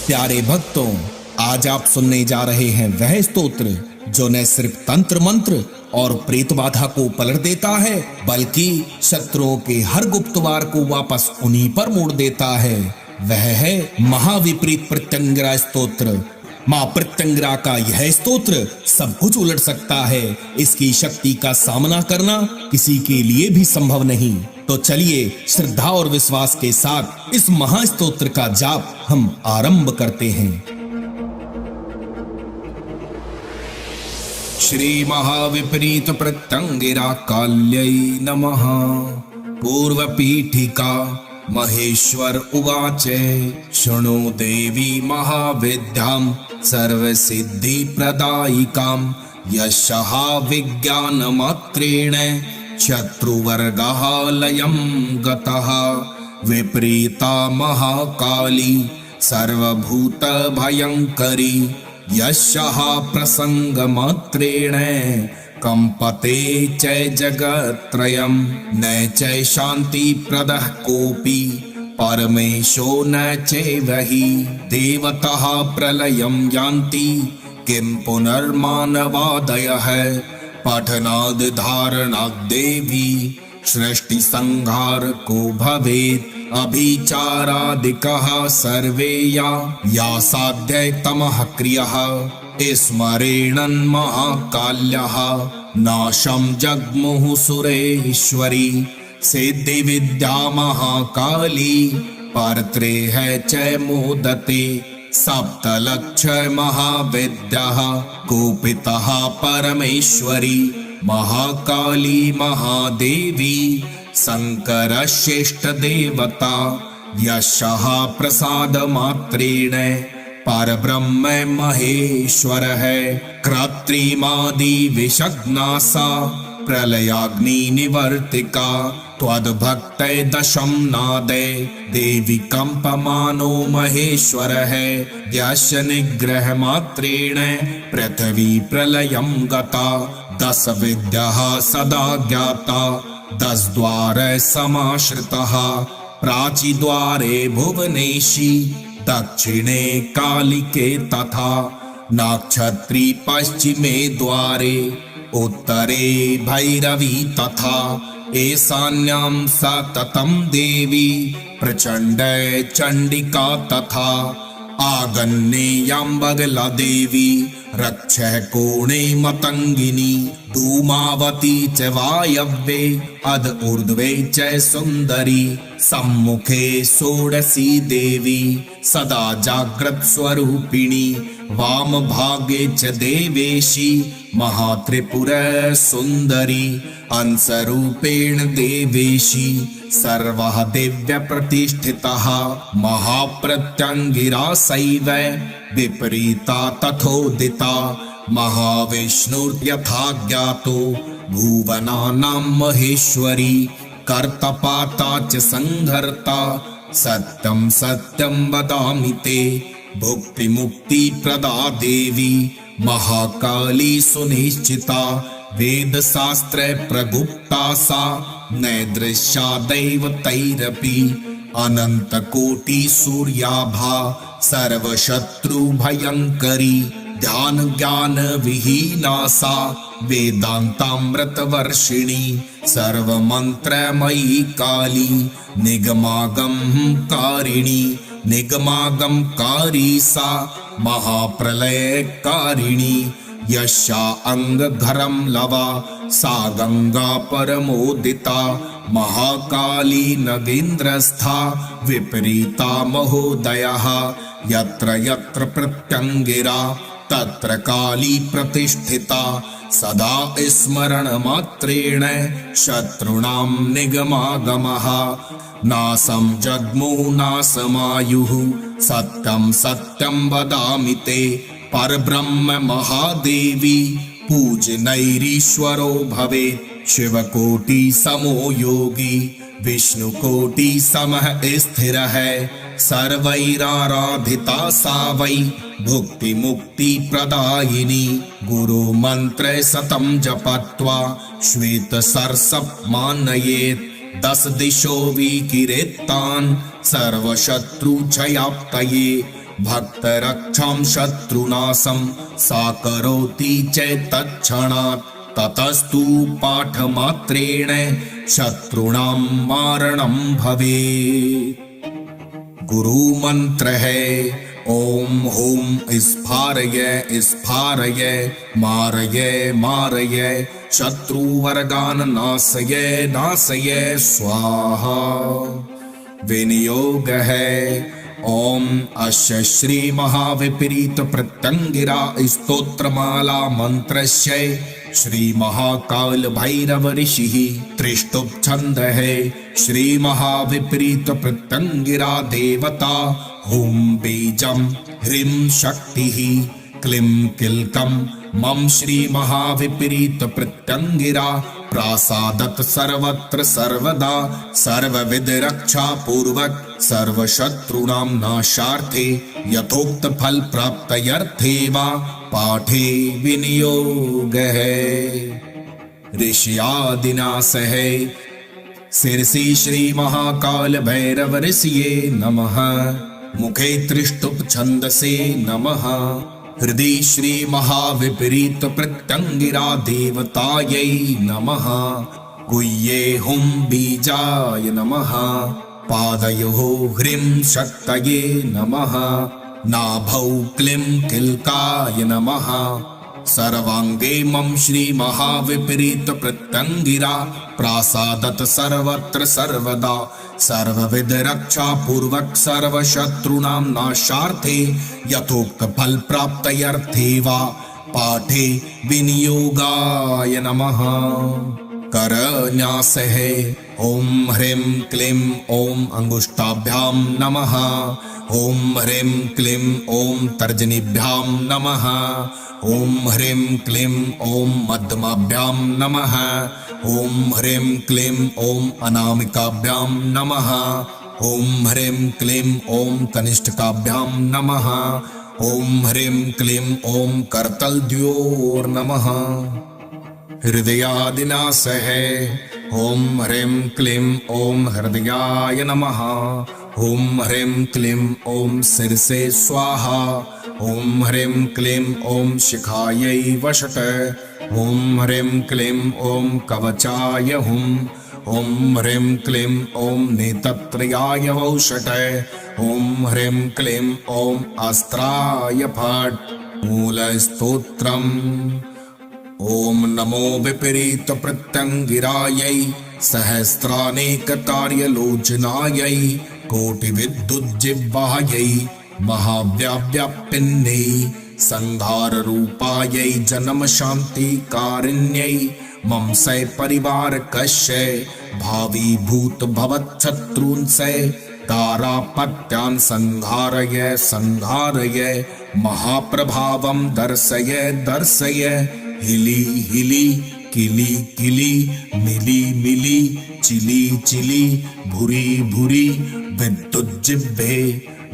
प्यारे भक्तों, आज आप सुनने जा रहे हैं वह स्तोत्र जो न सिर्फ तंत्र मंत्र और प्रेत बाधा को पलट देता है, बल्कि शत्रुओं के हर गुप्त वार को वापस उन्हीं पर मोड़ देता है। वह है महाविपरीत प्रत्यंगिरा स्तोत्र। मां प्रत्यंगिरा का यह स्तोत्र सब कुछ उलट सकता है। इसकी शक्ति का सामना करना किसी के लिए भी संभव नहीं। तो चलिए श्रद्धा और विश्वास के साथ इस महास्तोत्र का जाप हम आरंभ करते हैं। श्री महाविपरीत प्रत्यंगिरा काल्यै नमः। पूर्व पीठिका महेश्वर उवाच शृणु देवी महाविद्यां सर्वसिद्धि प्रदायिकां यशः विज्ञानमात्रेण शत्रुवर्गः लयं गतः। विपरीता महाकाली सर्वभूत भयंकरी यशः प्रसंगमात्रेण कंपते च जगत्त्रयम्। न च शांति प्रदः कोऽपि परमेशो न चैवहि। देवतः प्रलयं यान्ति किं पुनर्मानवादयः। पठनाद् धारणाद् देवी सृष्टि संहार को भवेत्। अभिचारादिकः सर्वे या साध्य तमः क्रियः। स्मरेणन् महाकाल्यः नाशं जग्मुः सुरेश्वरी। सिद्धि विद्या महाकाली परत्रेह च मोदते। सप्तलक्ष महाविद्याः कुपितः परमेश्वरी। महाकाली महादेवी शंकर श्रेष्ठ देवता। यशः प्रसाद मात्रेण परब्रह्म महेश्वर है। कृत्रिमादि विषग्ना सा प्रलयाग्नि निवर्तिका। त्वद्भक्त दशम नादे देवी कंपमानो महेश्वर है। यश निग्रह मात्रेण पृथ्वी प्रलयं गता। 10 विद्याः सदा ज्ञाता 10 द्वार समाश्रितः। प्राची द्वारे भुवनेशी दक्षिणे कालिके तथा। नक्षत्री पश्चिमे द्वारे उत्तरे भैरवी तथा। ईशान्यां सततं देवी प्रचंड चंडिका तथा। आगन्येयां बगला देवी रक्षः कोणे मतंगिनी। धूमावती च वायव्ये अध ऊर्ध्वे च सुंदरी। सम्मुखे षोडशी देवी सदा जाग्रत स्वरूपिणी। वाम भागे च देवेशी महात्रिपुर सुंदरी। अंशरूपेण देवेशी सर्वः दिव्य प्रतिष्ठितः। महाप्रत्यंगिरा सैव विपरीता तथोदिता। महाविष्णुर्यथा ज्ञातो भुवनानां महेश्वरी। कर्तपाता च संहर्ता सत्यं सत्यं वदामि ते। भुक्ति मुक्ति प्रदा देवी महाकाली सुनिश्चिता। वेद शास्त्र प्रगुप्ता सा न दृश्या दैवतैरपि। अनंत कोटि सूर्याभा सर्वशत्रु भयंकरी। ध्यान ज्ञान विहीना सा वेदांतामृत वर्षिणी। सर्व मंत्रमयी काली निगमागम कारिणी। निगमागम कारी सा महाप्रलय कारिणी। यशा अंगघरं लवा सा गंगा परमोदिता। महाकाली नगेन्द्रस्था विपरीता महोदयः। यत्र यत्र प्रत्यंगिरा तत्र काली प्रतिष्ठिता। सदा स्मरण मात्रेण शत्रुणां निगमागमः। नासं जग्मुः नासमायुः सत्यं सत्यं वदामि ते। परब्रह्म महादेवी पूजनैरीश्वरो भवेत्। शिवकोटि समो योगी विष्णुकोटि समः स्थिरः। सर्वैराराधिता सा वै भुक्ति मुक्ति प्रदायिनी। गुरु मंत्र सतं जपत्वा श्वेत सर्षप मानयेत्। 10 दिशो विकिरीतान् सर्वशत्रु क्षयाप्तये। भक्तरक्षां शत्रुनाशं सा करोति चेतक्षणात् ततस्तु पाठमात्रेण शत्रुणां मारणं भवेत्। गुरु मंत्र है ओम हुम स्फारय स्फारय मारय मारय शत्रुवर्गान् नाशय नाशय स्वाहा। विनियोग है ओम अस्य श्री महाविपरीत प्रत्यंगिरा स्तोत्रमाला मंत्रस्य श्री महाकाल भैरव ऋषि त्रिष्टुप छंद है श्री महाविपरीत प्रत्यंगिरा देवता हुम बीजम ह्रीं शक्ति क्लीं किल्कम मम श्री महाविपरीत प्रत्यंगिरा प्रासादत सर्वत्र सर्वदा सर्वविध रक्षा पूर्वक सर्व शत्रुणां नाशार्थे यथोक्त फल प्राप्त्यर्थे वा पाठे विनियोग है। ऋषियादिनाश है शिरसी श्री महाकाल भैरव ऋषिये नमः। मुखे त्रिष्टुप छंदसे नमः। हृदय श्री महाविपरीत प्रत्यंगिरा देवतायै नमः। गुह्ये हुम बीजाय नमः। पादयोः ह्रीं शक्तये नमः। नाभौ क्लीं किल्काय नमः। सर्वांगे मम श्री महाविपरीत प्रत्यंगिरा प्रासादत सर्वत्र सर्वदा सर्वविध रक्षा पूर्वक सर्व शत्रुणां नाशार्थे यथोक्त फल प्राप्त्यर्थे वा पाठे विनियोगाय नमः। करन्यास है ओम ह्रीं क्लीं ओम अंगुष्ठाभ्यां नमः। ओम ह्रीं क्लीं ओम तर्जनीभ्यां नमः। ओम ह्रीं क्लीं ओम मध्यमाभ्यां नमः। ओम ह्रीं क्लीं ओम अनामिकाभ्यां नमः। ओम ह्रीं क्लीं ओम कनिष्ठकाभ्यां नमः। ओम ह्रीं क्लीं ओम करतलद्योर् नमः। हृदयादिनाश है ओम ह्रीं क्लीं ओम हृदयाय नमः। ओम ह्रीं क्लीं ओम शिरसे स्वाहा। ओम ह्रीं क्लीं ओम शिखायै वषट। ओम ह्रीं क्लीं ओम कवचाय हुम। ओम ह्रीं क्लीं ओम नेत्रत्रयाय वौषट। ओम ह्रीं क्लीं ओम अस्त्राय फट्। मूलस्तोत्रम् ओम नमो विपरीत प्रत्यंगिरायै सहस्रानेकतार्यलोचनायै कोटिविद्युज्जिह्वायै महाव्याव्यापिन्यै संहार रूपायै जन्म शांति कारिण्यै मम सै परिवार कस्य भावी भूत भवच्छत्रूंसै तारापत्यान् संहारय संहारय महाप्रभावं दर्शय दर्शय हिली हिली किली किली मिली मिली चिली चिली भूरी भूरी विद्युज्जिह्वे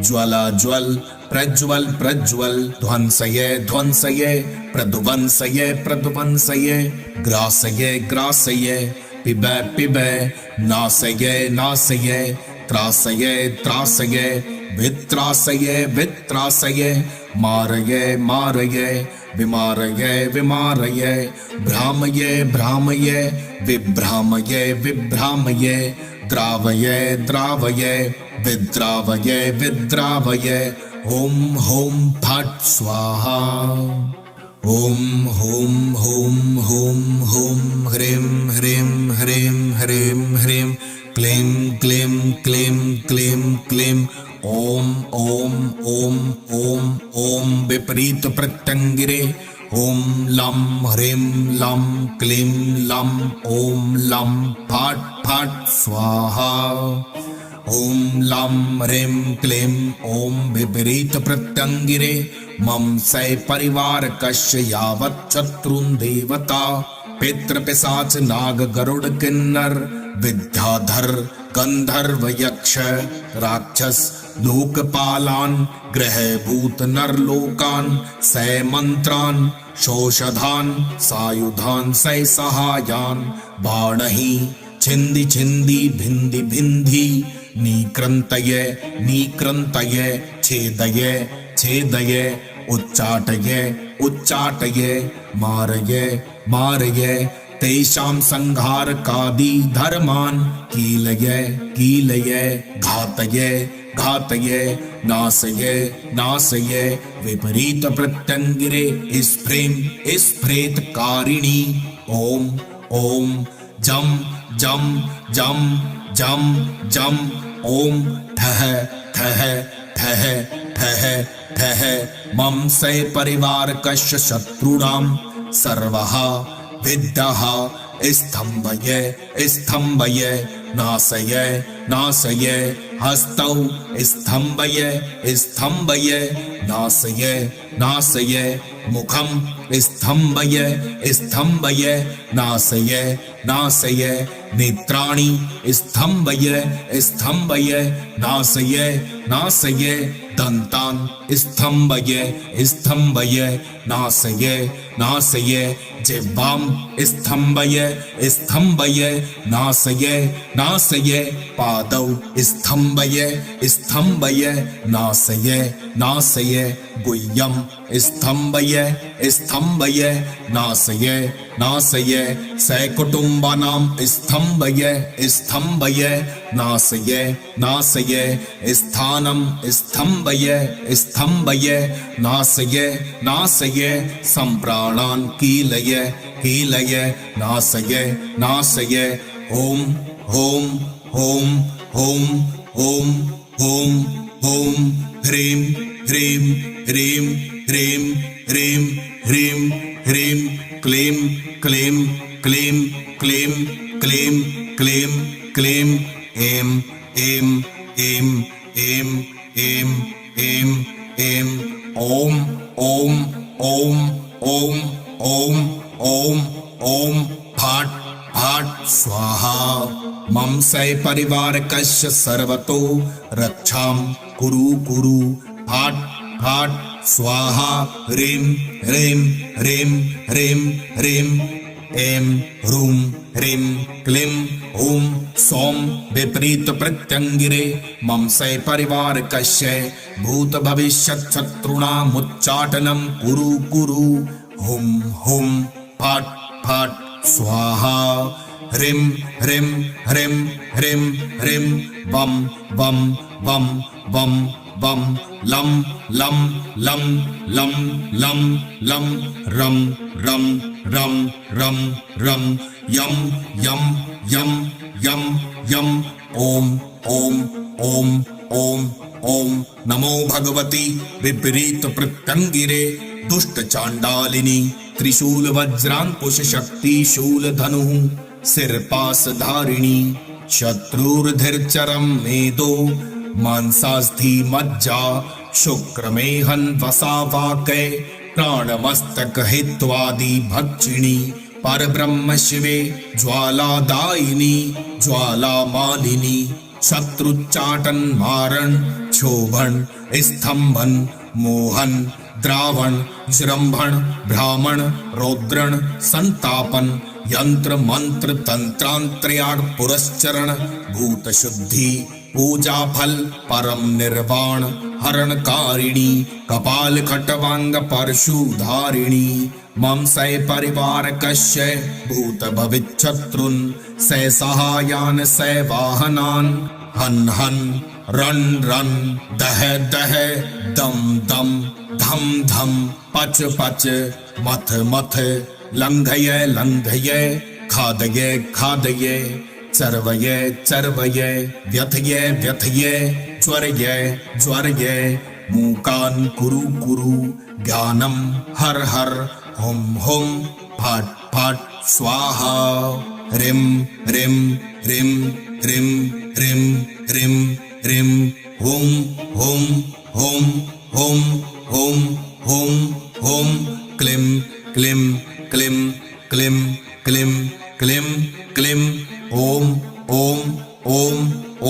ज्वला ज्वल प्रज्वल प्रज्वल ध्वंसय ध्वंसय प्रध्वंसय प्रध्वंसय ग्रासय ग्रासय पिब पिब नासय नासय त्रासय त्रासय वित्रासय वित्रासय मारय मारय विमारय विमारय भ्रामय भ्रामय विभ्रामय विभ्रामय द्रावय द्रावय विद्रावय विद्रावय ओम होम फट् स्वाहा। ओम होम होम होम होम ह्रीं ह्रीं ह्रीं ह्रीं ह्रीं क्लीं क्लीं क्लीं क्लीं क्लीं ओम ओम ओम ओम ओम विपरीत प्रत्यंगिरे ओम लं ह्रीं लं क्लीं लं ओम लं फट् फट् स्वाहा। ओम लं ह्रीं क्लीं ओम विपरीत प्रत्यंगिरे मम सै परिवार कस्य यावत् शत्रुन् देवता पितृ पिशाच नाग गरुड़ किन्नर विद्याधर गंधर्व यक्ष राक्षस लोकपालान ग्रह भूत नरलोकान सै मंत्रान शोषधान सायुधान सै सहायान बाणहि छिंदि छिंदि भिंदि भिंदि नीक्रंतय नीक्रंतय छेदये छेदये उच्चाटये उच्चाटये मारये मारये तेषां संहारकादि धर्मान् कीलये कीलये घातये घातये नाशये नाशये विपरीत प्रत्यंगिरे स्फ्रेत कारिणी ओम ओम जम जम जम जम जम ओम ठह ठह ठह ठह ठह मम से परिवार कस्य शत्रुणां सर्वः विद्यः स्तंभये स्तंभये नाशये नाशये हस्तौ स्तंभये स्तंभये नाशये नाशये मुखं स्तंभये स्तंभये नाशये नाशये नेत्राणि स्तंभये स्तंभये नाशये नाशये दन्तान् स्तंभये स्तंभये नाशये नाशये जिह्वां स्तंभये स्तंभये नाशये नाशये पादौ स्तंभये स्तंभये नाशये नाशये गुह्यं स्तंभये स्तंभये नाशये नाशये सकुटुम्बानां स्तंभये स्तंभये नाशये नाशये स्थानं स्तंभये स्तंभये नाशये नाशये सम्प्राणान् कीलये कीलये नाशये नाशये ओम ओम ओम ओम ओम ओम ओम ह्रीं ह्रीं ह्रीं ह्रीं ह्रीं ह्रीं ह्रीं क्लीं क्लीं क्लीं क्लीं क्लीं क्लीं क्लीं ऐं ऐं ऐं ऐं ऐं ऐं ऐं ओम ओम ओम ओम ओम ओम ओम फाट फाट स्वाहा मम से परिवार कस्य सर्वतो रक्षां कुरु कुरु फाट फाट स्वाहा ह्रीं ह्रीं ह्रीं ह्रीं ह्रीं ऐं ह्रूं ह्रीं क्लीं ॐ सौं विपरीत प्रत्यंगिरे मम से परिवार कस्य भूत भविष्यत् शत्रूणामुच्चाटनं कुरु कुरु हुं हुं फाट फाट स्वाहा ह्रीं ह्रीं ह्रीं ह्रीं ह्रीं वं वं वं वं वं लं लं लं लं लं लं रं रं रं रं रं यं यं यं यं यं ओम ओम ओम ओम ओम नमो भगवती विपरीत प्रत्यंगिरे दुष्ट चांडालिनी त्रिशूल वज्रांकुश शक्ति शूल धनु सिरपास धारिणी शत्रुर्धिर्चरम मेदो मांसास्थि मज्जा शुक्रमेहन वसावाकै प्राणमस्तक हित्वादि भक्षिणी परब्रह्म शिवे ज्वालादायिनी ज्वालामालिनी शत्रुच्चाटन मारण क्षोभन स्तंभन मोहन द्रावण जृंभण भ्रामण रौद्रण संतापन यंत्र मंत्र तंत्रांतर्याग पुरस्चरण भूत शुद्धि पूजा फल परम निर्वाण हरणकारिणी कपाल खटवांग परशुधारिणी मम से परिवार कस्य भूत भविष्यत्रुन् से सहायान से वाहनान् हन हन रन रन दह दह दम दम धम धम पच पच मथ मथ लंघये लंघये खादये खादये चर्वये चर्वये व्यथये व्यथये ज्वरये ज्वरये मूकान् कुरु कुरु ज्ञानं हर हर हुम हुम फट फट स्वाहा ह्रीं ह्रीं ह्रीं ह्रीं ह्रीं ह्रीं ह्रीं हुम हुम हुम हुम हुम हुम हुम क्लीं क्लीं क्लीं क्लीं क्लीं क्लीं क्लीं ओम ओम ओम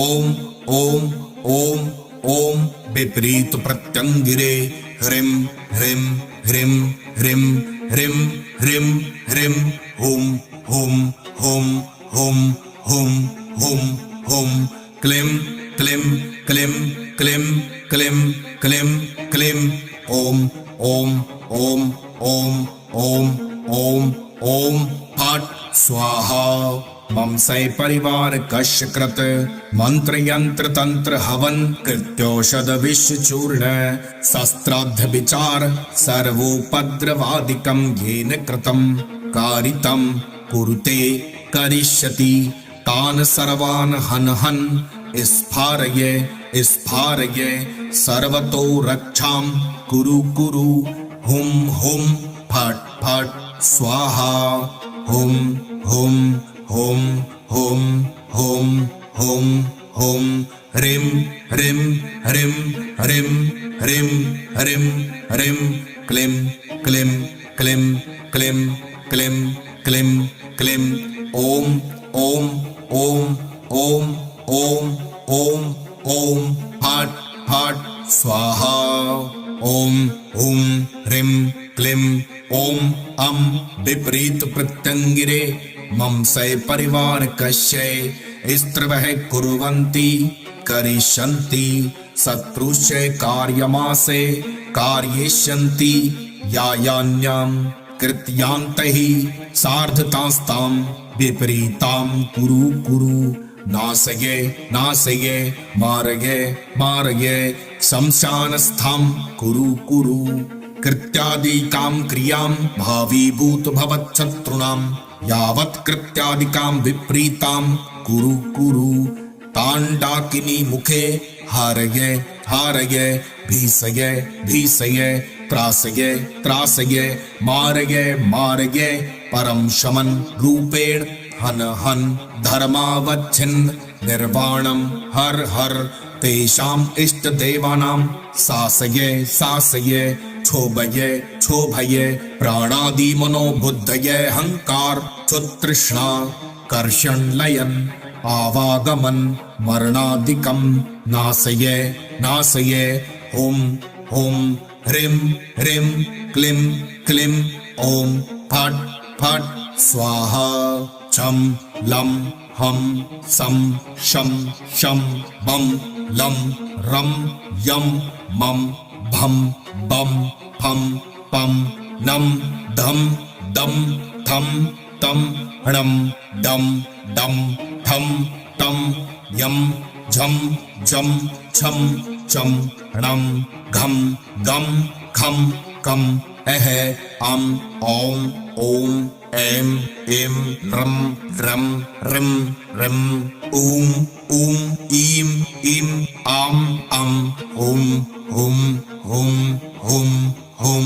ओम ओम ओम ओम विपरीत प्रत्यंगिरे ह्रीं ह्रीं ह्रीं ह्रीं ह्रीं ह्रीं ह्रीं हुम हुम हुम हुम हुम हुम क्लीं क्लीं क्लीं क्लीं क्लीं क्लीं क्लीं ओम ओम ओम ओम ओम ओम ओम फट् स्वाहा मम सै परिवार कस्य कृत मंत्र यंत्र तंत्र हवन कृत्योषध विष चूर्ण शस्त्राध्य विचार सर्वोपद्रवादिकं येन कृतं कारितं कुरुते करिष्यति तान सर्वान् हन हन स्फारये स्फारये सर्वतो रक्षां कुरु कुरु हुम हुम फट् फट् स्वाहा हुम हुम हुम हुम हुम हुम हुम ह्रीं ह्रीं ह्रीं ह्रीं ह्रीं ह्रीं ह्रीं क्लीं क्लीं क्लीं क्लीं क्लीं क्लीं क्लीं ओम ओम ओम ओम ओम ओम ओम फट् फट् स्वाहा ओम हुम ह्रीं क्लीं ओम अं विपरीत प्रत्यंगिरे मम सै परिवार कस्य स्त्रवः कुर्वन्ति करिष्यन्ति शत्रुश्च कार्यमासे कार्येष्यन्ति यायान्यां कृत्यान्तैः सार्धतास्तां विपरीतां कुरु कुरु नाशये नाशये मारये मारये शमशानस्थां कुरु कुरु कृत्यादिकां क्रियां भावीभूत भवच्छत्रुणां यावत् कृत्यादिकां विपरीतां कुरु कुरु ताण्डाकिनी मुखे हारये हारये भीषये भीषये त्रासये त्रासये मारये मारये परम शमन रूपेण हन हन धर्मावच्छिन्न निर्वाणं हर हर तेषाम् इष्ट देवानां शासये शासये क्षोभये क्षोभये प्राणादि मनोबुद्धये हंकार क्षुतृष्णा कर्षण लयन आवागमन मरणादिकं नाशये नाशये हुम हुम ह्रीं ह्रीं क्लीं क्लीं ओम फट् फट् स्वाहा छं लं हम सं शं शं बं लं रं यं मं भं बं फं पं नं धं दं थं तं णं डं डं ठं तं यं झं झं छं चं णं घं गं खं कं अह अं ॐ ॐ ऐं ऐं रं रं रिं रिं ऊं ऊं ईं ईं आं अं हुं हुं हुं हुं हुं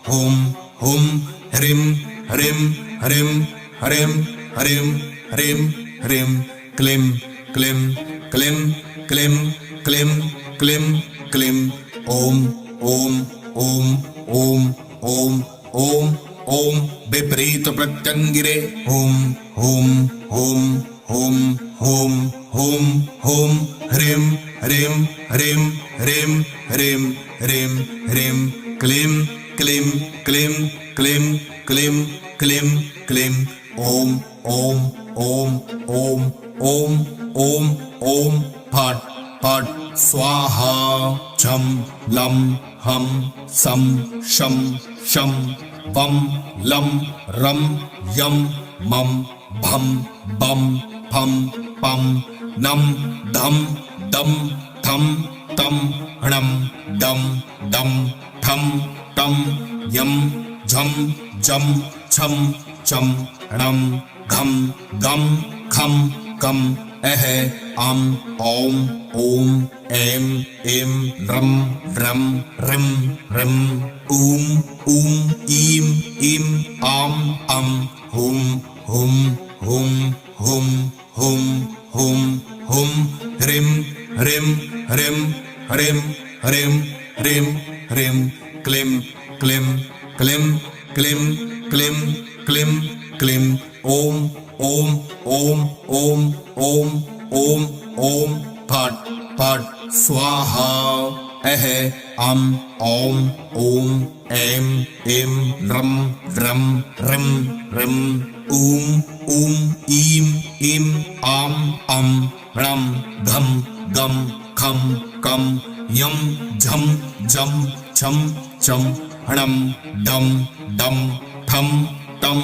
हुं हुं ह्रीं ह्रीं ह्रीं ह्रीं ह्रीं ह्रीं ह्रीं क्लीं क्लीं क्लीं क्लीं क्लीं क्लीं क्लीं ओम ओम ओम ओम ओम ओम ओम विपरीत प्रत्यंगिरे ओम ओम ओम ओम ओम ओम ओम ह्रीं ह्रीं ह्रीं ह्रीं ह्रीं ह्रीं ह्रीं क्लीं क्लीं क्लीं क्लीं क्लीं क्लीं क्लीं ओम ओम ओम ओम ओम ओम ओम फट् फट् स्वाहा छं लं हम सं शं शं बं लं रं यं मं भं बं फं पं नं धं दं थं तं णं डं डं ठं तं यं झं झं छं चं णं घं गं खं कं अह अं ॐ ॐ ऐं ऐं रं रं रिं रिं ऊं ऊं ईं ईं आं अं हुं हुं हुं हुं हुं हुं हुं ह्रीं ह्रीं ह्रीं ह्रीं ह्रीं ह्रीं ह्रीं क्लीं क्लीं क्लीं क्लीं क्लीं क्लीं क्लीं ओम ओम ओम ओम ओम ओम ओम फट् फट् स्वाहा अह अं ॐ ॐ ऐं ऐं रं रं रिं रिं ऊं ऊं ईं ईं आं अं णं घं गं खम कम यम झम झम छम छम हणम डम डम ठम टम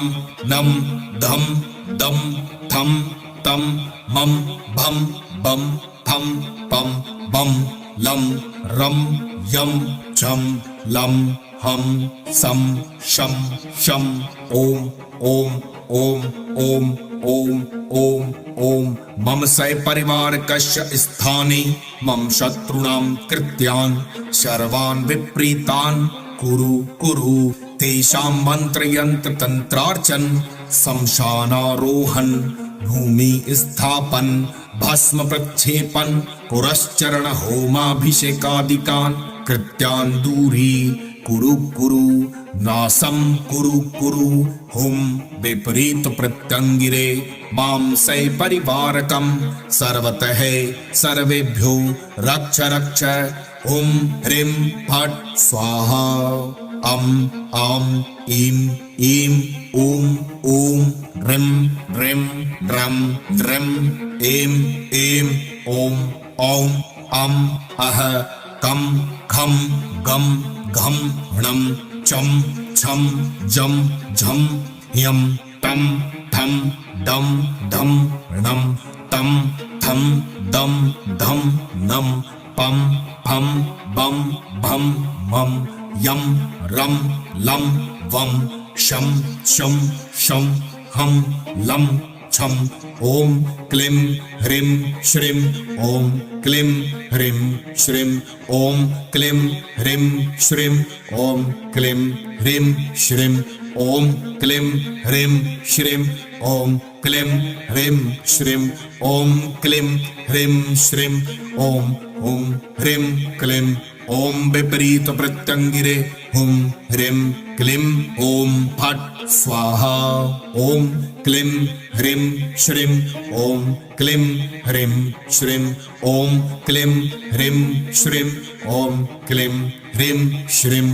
नम धम दम थम तम मम भम बम थम पम बम लम रम यम छम लम हम सम शम शम ओम ओम ओम ओम ओम ओम ओम मम सै परिवार कस्य स्थाने मम शत्रुणां कृत्यान् सर्वान् विपरीतान् कुरु कुरु तेषां मंत्रयंत्र तंत्रार्चन शमशानारोहण भूमि स्थापन भस्म प्रक्षेपण पुरश्चरण होमाभिषेकादिकान् कृत्यान् दूरी कुरु कुरु नासं कुरु कुरु हुम विपरीत प्रत्यंगिरे मां सै परिवारकं सर्वतः सर्वेभ्यो रक्ष रक्ष हुम ह्रीं फट् स्वाहा अम आम ईम ईम ऊम ऊम ह्रीं ह्रीं ड्रम द्रम एम एम ओम औम अम अह कम खम गम घम ह्णम चम छम जम झम यम तम थम दम धम णम तम थम दम धम नम पम फम बम भम मम यम रम लम वम शम शम शम हम लम छम ओम क्लीं ह्रीं श्रीं ओम क्लीं ह्रीं श्रीं ओम क्लीं ह्रीं श्रीं ओम क्लीं ह्रीं श्रीं ओम क्लीं ह्रीं श्रीं ओम क्लीं ह्रीं श्रीं ओम क्लीं ह्रीं श्रीं ओम हुम ह्रीं क्लीं ओम विपरीत प्रत्यंगिरे हुम ह्रीं क्लीं ओम फट् स्वाहा ओम क्लीं ह्रीं श्रीं ओम क्लीं ह्रीं श्रीं ओम क्लीं ह्रीं श्रीं ओम क्लीं ह्रीं श्रीं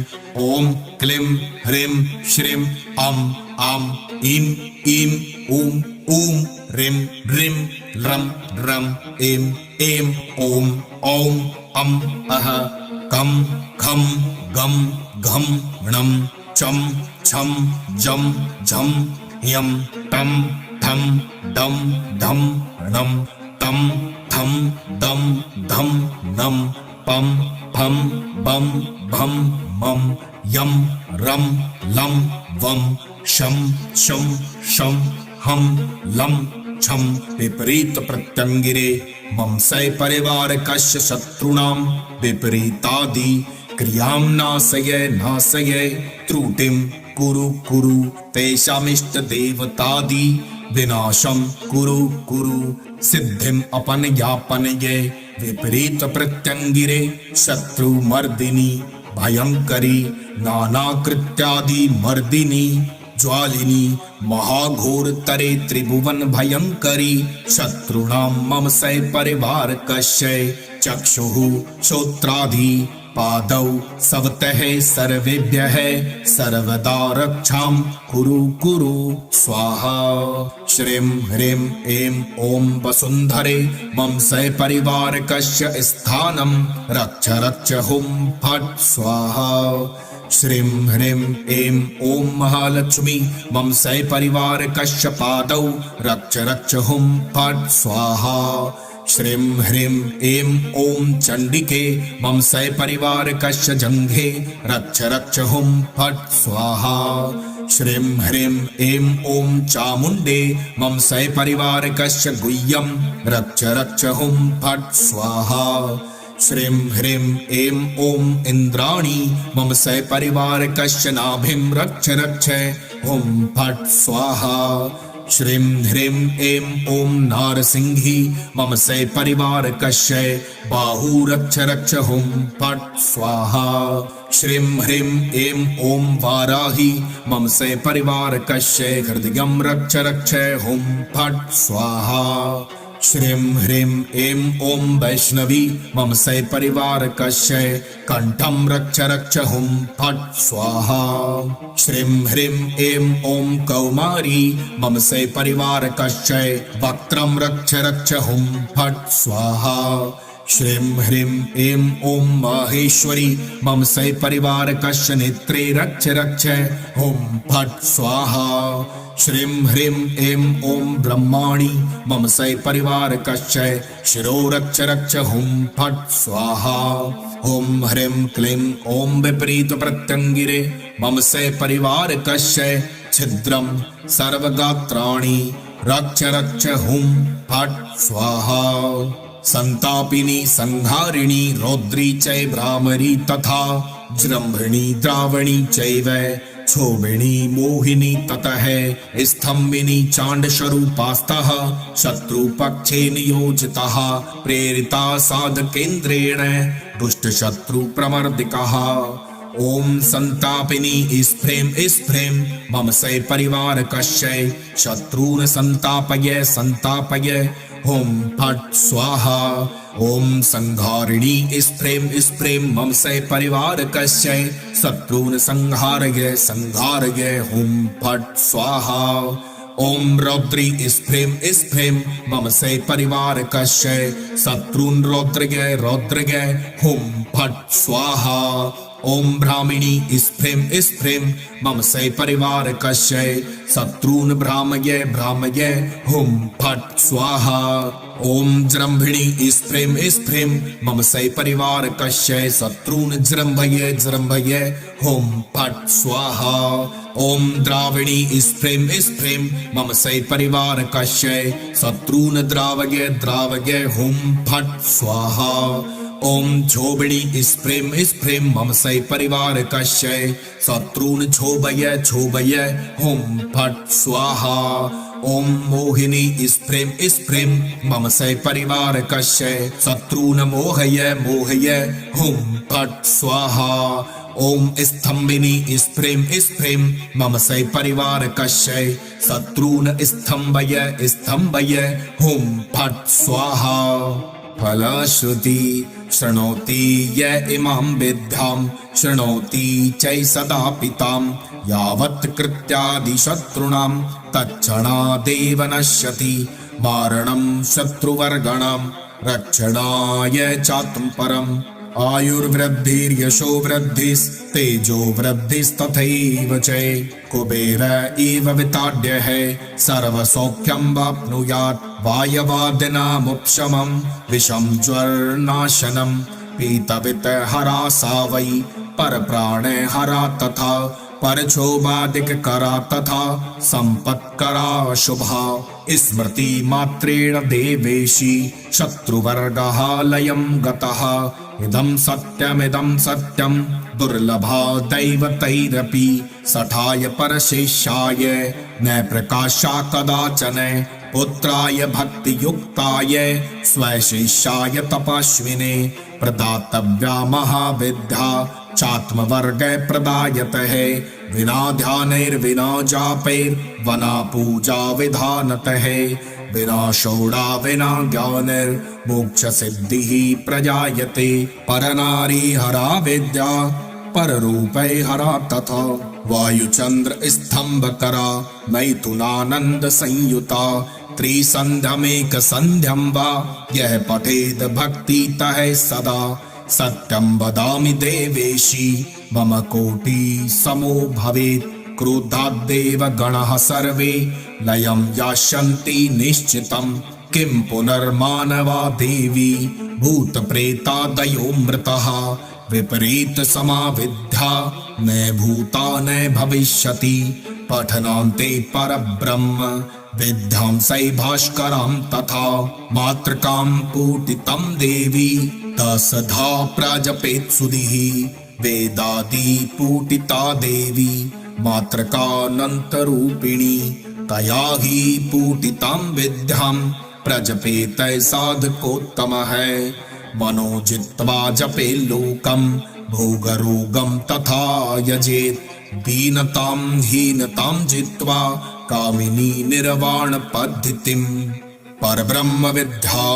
ओम क्लीं ह्रीं श्रीं अम आम ईम ईम ऊम ऊम ह्रीं ह्रीं रम रम एम एम ओम औम अम अह कम खम गम घम णम चम छम जम झम यम तम थम दम धम णम तम थम दम धम नम पम फम बम भम मम यम रम लम वम शम शम शम हम लम छम विपरीत प्रत्यंगिरे मम सै परिवार कस्य शत्रुणां विपरीतादि क्रियां नाशय नाशय त्रुटिं कुरु कुरु तेषामिष्ट देवतादि विनाशं कुरु कुरु सिद्धिम् अपनयापनये विपरीत प्रत्यंगिरे शत्रु मर्दिनी भयंकरी नानाकृत्यादि मर्दिनी ज्वालिनी महाघोरतरे त्रिभुवन भयंकरी शत्रुणां मम सै परिवार कस्य चक्षुः श्रोत्रादि पादौ सवतः सर्वेभ्यः सर्वदा रक्षां कुरु कुरु स्वाहा श्रीं ह्रीं ऐं ॐ वसुन्धरे मम सै परिवार कस्य स्थानं रक्ष रक्ष हुं फट् स्वाहा श्रीं ह्रीं ऐं ॐ महालक्ष्मी मम सै परिवार कस्य पादौ रक्ष रक्ष हुं फट् स्वाहा श्रीं ह्रीं ऐं ॐ चण्डिके मम सै परिवार कस्य जङ्घे रक्ष रक्ष हुं फट् स्वाहा श्रीं ह्रीं ऐं ॐ चामुण्डे मम सै परिवार कस्य गुह्यं रक्ष रक्ष हुं फट् स्वाहा श्रीं ह्रीं ऐं ॐ इन्द्राणी मम सै परिवार कस्य नाभिं रक्ष रक्ष हुं फट् स्वाहा श्रीं ह्रीं ऐं ॐ नारसिंही मम सै परिवार कस्य बाहु रक्ष रक्ष हुं फट् स्वाहा श्रीं ह्रीं ऐं ॐ वाराही मम सै परिवार कस्य हृदयं रक्ष रक्ष हुं फट् स्वाहा श्रीं ह्रीं ऐं ॐ वैष्णवी मम सै परिवार कस्य कंठं रक्ष रक्ष हुं फट् स्वाहा श्रीं ह्रीं ऐं ॐ कौमारी मम सै परिवार कस्य वक्त्रं रक्ष रक्ष हुं फट् स्वाहा श्रीं ह्रीं ऐं ॐ माहेश्वरी मम सै परिवार कस्य नेत्रे रक्ष रक्ष। हुं फट् स्वाहा। श्रीं ह्रीं ऐं ॐ ब्रह्माणि मम सै परिवार कस्य शिरो रक्ष रक्ष। हुं फट् स्वाहा। ॐ ह्रीं क्लीं ॐ विपरीत प्रत्यंगिरे मम सै परिवार कस्य छिद्रं सर्वगात्राणि रक्ष रक्ष। हुं फट् स्वाहा। संतापिनी संहारिणी रौद्री चै भ्रामरी तथा जृंभिणी द्रावणी चैव क्षोभिणी मोहिनी ततः स्तंभिनी चाण्डस्वरूपास्तः शत्रुपक्षे नियोजितः प्रेरिता साधकेन्द्रेण दुष्टशत्रुप्रमर्दिकः। ओम संतापिनी स्फ्रें स्फ्रें मम सै परिवार कस्य शत्रून् संतापय संतापय। हुं फट् स्वाहा। ओम संहारिणी स्फ्रें स्फ्रें मम सै परिवार कस्य शत्रून् संहारय संहारय। हुं फट् स्वाहा। ओम रौद्री स्फ्रें स्फ्रें मम सै परिवार कस्य शत्रून् रौद्रय रौद्रय। हुं फट् स्वाहा। ओम भ्रामिणी स्फ्रें स्फ्रें मम सै परिवार कस्य शत्रून् भ्रामय भ्रामय। हुं फट् स्वाहा। ओम जृंभिणी स्फ्रें स्फ्रें मम सै परिवार कस्य शत्रून् जृंभय जृंभय। हुं फट् स्वाहा। ओम द्राविणी स्फ्रें स्फ्रें मम सै परिवार कस्य शत्रून् द्रावय द्रावय। हुं फट् स्वाहा। ओम क्षोभिणी स्फ्रें स्फ्रें मम सै परिवार कस्य शत्रून् क्षोभय क्षोभय। हुं फट् स्वाहा। ओम मोहिनी स्फ्रें स्फ्रें मम सै परिवार कस्य शत्रून् मोहय मोहय। हुं फट् स्वाहा। ओम स्तंभिनी स्फ्रें स्फ्रें मम सै परिवार कस्य शत्रून् स्तंभय स्तंभय। हुं फट् स्वाहा। फलश्रुति शृणोति य इमां विद्यां शृणोति चै सदा पितां यावत् कृत्यादिशत्रूणां तत्क्षणादेव नश्यति मारणं शत्रुवर्गणां रक्षणाय चात्म परम्। आयुर्वृद्धिर्यशो वृद्धिस्तेजो वृद्धिस्तथैव च कुबेर इव विताड्यः सर्वसौख्यं वाप्नुयात् वायवादिनामुपशमं विषं ज्वरनाशनं पीतवितहरा सा वै परप्राणहरा तथा परक्षोभादिककरा तथा संपत्करा शुभा। स्मृति मात्रेण देवेशी शत्रुवर्गः लयं गतः इदं सत्यं दुर्लभा दैवतैरपि सठाय परशेषाय न प्रकाशा कदाचन पुत्राय भक्तियुक्ताय स्वशिष्याय तपस्विने प्रदातव्या महाविद्या चात्मवर्ग प्रदायतः विना ध्यानैर्विना जापैर्वना पूजा विधानतः विना षोडा विना ज्ञानैर्मोक्ष सिद्धिः प्रजायते परनारी हरा विद्या पररूपै हरा तथा वायुचंद्र स्तंभकरा मैथुनानंद संयुता त्रिसंध्यमेक संध्यं वा यह पठेद भक्तितः सदा सत्यं वदामि देवेशी मम कोटि समो भवेत् क्रोधाद्देव गणः सर्वे लयं यास्यन्ति निश्चितं किं पुनर्मानवा देवी भूतप्रेतादयो मृतः विपरीत समाविद्या न भूता न भविष्यति पठनान्ते परब्रह्म विद्यां सै भास्करां तथा मातृकां पूटितं देवी तसधा प्रजपेत् सुधिः वेदादि पूटिता देवी मातृकानन्तरूपिणी तया हि पूटितां विद्यां प्रजपेत साधकोत्तमः मनो जित्वा जपे लोकं भोगरोगं तथा यजेत् दीनतां हीनतां जित्वा कामिनी निर्वाण पद्धतिं परब्रह्म विद्या।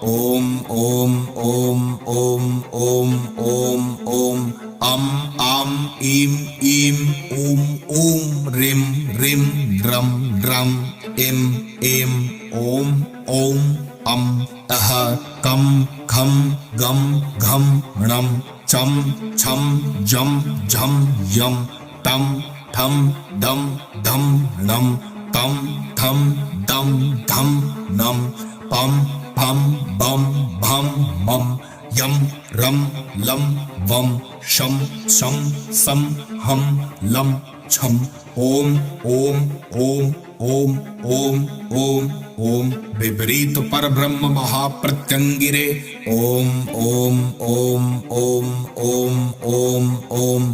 ओम ओम ओम ओम ओम ओम ओम अम आम ईम ईम ऊम ऊम रिम रिम ड्रम ड्रम इम इम ओम ओम अम अह कम खम गम घम णम चम छम जम झम यम तम ठम दम धम णम तम थम दम धम नम पम फम बम भम मम यम रम लम वम शम शम सम हम लम छम ओम ओम ओम ओम ओम ओम ओम विपरीत परब्रह्म महाप्रत्यंगिरे ओम ओम ओम ओम ओम ओम ओम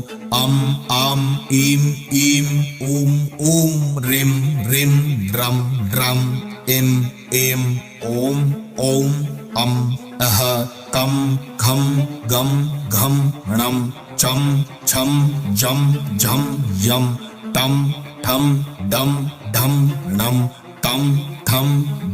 अम आम ईम ईम ऊम ऊम रिम रिम द्रम द्रम इम एम ओम ओम अम अह कम खम गम घम णम चम छम जम झम यम तम ठम दम धम णम तम थम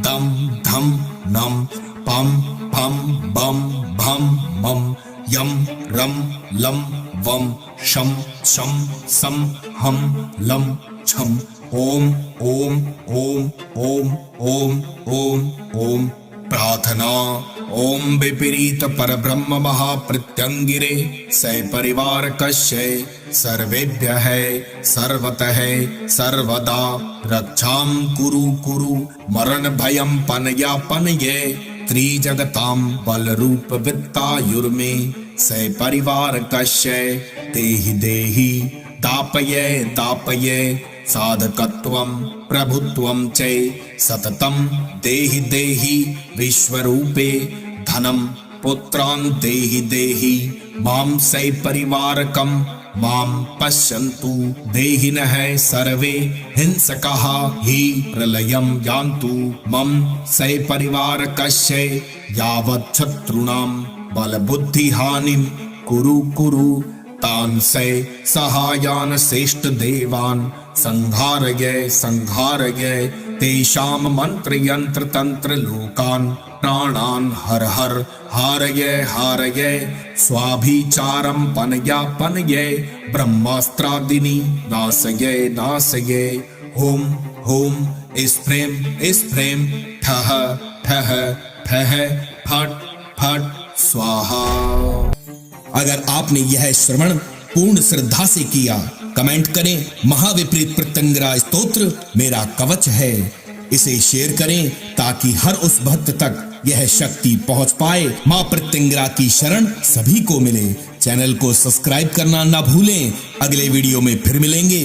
दम धम नम पम फम बम भम मम यम रम लम वम शम शम सम हम लम छम ओम ओम ओम ओम ओम ओम ओम प्रार्थना ओम विपरीत परब्रह्म महाप्रत्यंगिरे सपरिवार कस्य सर्वेभ्यः सर्वतः सर्वदा रक्षां कुरु कुरु मरण भयं पनया पनये त्रिजगतां बलरूप वित्तायुर्मे सपरिवार कस्य देहि देहि दापये दापये साधकत्वं प्रभुत्वं च सततं देहि देहि विश्वरूपे धनं पुत्रान् देहि देहि मां सपरिवारकं मां पश्यन्तु देहिनः सर्वे हिंसकाः हि प्रलयं यान्तु मम सपरिवारकस्य यावत् शत्रूणां बलबुद्धिहानिं कुरु कुरु तान् सहायान् श्रेष्ठ देवान् संहारय संहारय तेषां मंत्र यंत्र तंत्र लोकान् प्राणान् हर हर हारय हारय स्वाभिचारं पनया पनये ब्रह्मास्त्रादिनी नाशय नाशय होम होम स्फ्रेम स्फ्रेम ठह ठह ठह फट फट स्वाहा। अगर आपने यह श्रवण पूर्ण श्रद्धा से किया, कमेंट करें महाविपरीत प्रत्यंगिरा स्तोत्र मेरा कवच है। इसे शेयर करें ताकि हर उस भक्त तक यह शक्ति पहुंच पाए। मां प्रत्यंगिरा की शरण सभी को मिले। चैनल को सब्सक्राइब करना ना भूलें। अगले वीडियो में फिर मिलेंगे।